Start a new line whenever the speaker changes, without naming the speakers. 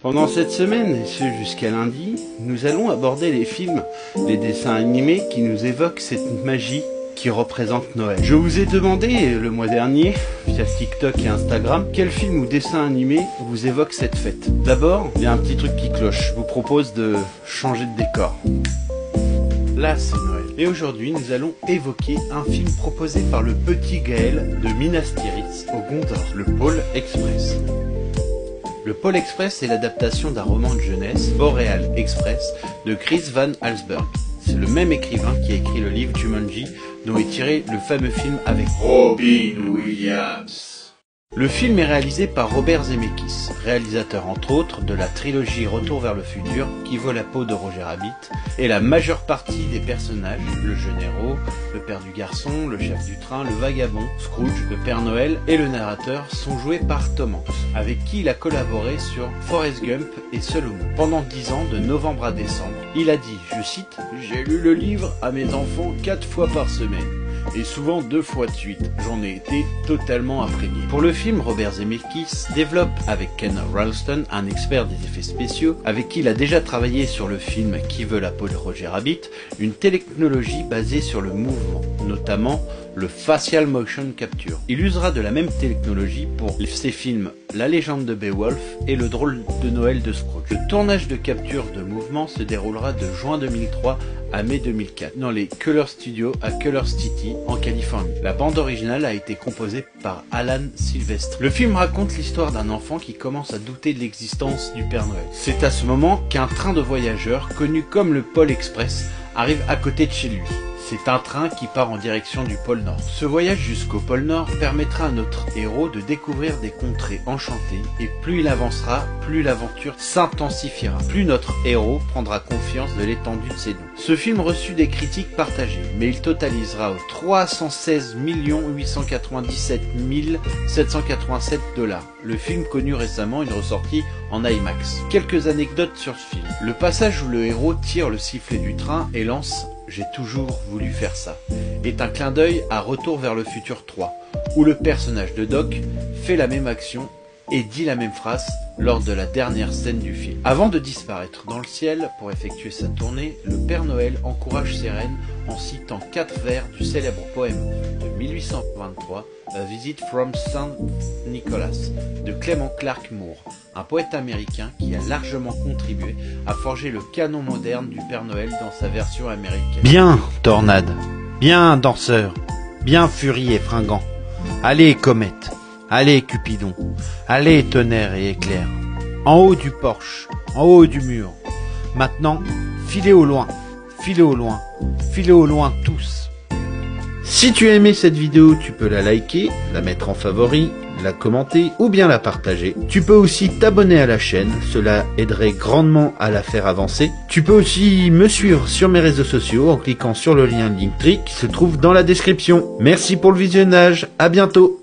Pendant cette semaine, et ce jusqu'à lundi, nous allons aborder les films, les dessins animés qui nous évoquent cette magie qui représente Noël. Je vous ai demandé le mois dernier, via TikTok et Instagram, quel film ou dessin animé vous évoque cette fête. D'abord, il y a un petit truc qui cloche. Je vous propose de changer de décor. Là, c'est Noël. Et aujourd'hui, nous allons évoquer un film proposé par le petit Gaël de Minas Tirith au Gondor, le Pôle Express. Le Pôle Express est l'adaptation d'un roman de jeunesse, Boreal Express, de Chris Van Allsburg. C'est le même écrivain qui a écrit le livre Jumanji, dont est tiré le fameux film avec Robin Williams. Le film est réalisé par Robert Zemeckis, réalisateur entre autres de la trilogie Retour vers le futur, qui vaut la peau de Roger Rabbit, et la majeure partie des personnages, le jeune héros, le père du garçon, le chef du train, le vagabond, Scrooge, le Père Noël et le narrateur sont joués par Tom Hanks, avec qui il a collaboré sur Forrest Gump et Seul au monde. Pendant 10 ans, de novembre à décembre, il a dit, je cite, « J'ai lu le livre à mes enfants 4 fois par semaine. Et souvent 2 fois de suite. J'en ai été totalement imprégné. » Pour le film, Robert Zemeckis développe avec Ken Ralston, un expert des effets spéciaux, avec qui il a déjà travaillé sur le film Qui veut la peau de Roger Rabbit, une technologie basée sur le mouvement, notamment le facial motion capture. Il usera de la même technologie pour ses films La légende de Beowulf et Le drôle de Noël de Scrooge. Le tournage de capture de mouvement se déroulera de juin 2003 à mai 2004 dans les Color Studios à Color City en Californie. La bande originale a été composée par Alan Silvestri. Le film raconte l'histoire d'un enfant qui commence à douter de l'existence du Père Noël. C'est à ce moment qu'un train de voyageurs connu comme le Pôle Express arrive à côté de chez lui. C'est un train qui part en direction du pôle Nord. Ce voyage jusqu'au pôle Nord permettra à notre héros de découvrir des contrées enchantées et plus il avancera, plus l'aventure s'intensifiera. Plus notre héros prendra confiance de l'étendue de ses dons. Ce film reçut des critiques partagées, mais il totalisera 316 897 787 $. Le film connut récemment une ressortie en IMAX. Quelques anecdotes sur ce film. Le passage où le héros tire le sifflet du train et lance « J'ai toujours voulu faire ça » est un clin d'œil à Retour vers le futur 3, où le personnage de Doc fait la même action et dit la même phrase lors de la dernière scène du film. Avant de disparaître dans le ciel pour effectuer sa tournée, le Père Noël encourage ses reines en citant 4 vers du célèbre poème de 1823, A Visit from St. Nicholas, de Clement Clarke Moore, un poète américain qui a largement contribué à forger le canon moderne du Père Noël dans sa version américaine. Bien, tornade, bien, danseur, bien, furie et fringant, allez, comète, allez, Cupidon, allez, tonnerre et éclair, en haut du porche, en haut du mur, maintenant, filez au loin, filez au loin, filez au loin tous. Si tu as aimé cette vidéo, tu peux la liker, la mettre en favori, la commenter ou bien la partager. Tu peux aussi t'abonner à la chaîne, cela aiderait grandement à la faire avancer. Tu peux aussi me suivre sur mes réseaux sociaux en cliquant sur le lien Linktree qui se trouve dans la description. Merci pour le visionnage, à bientôt.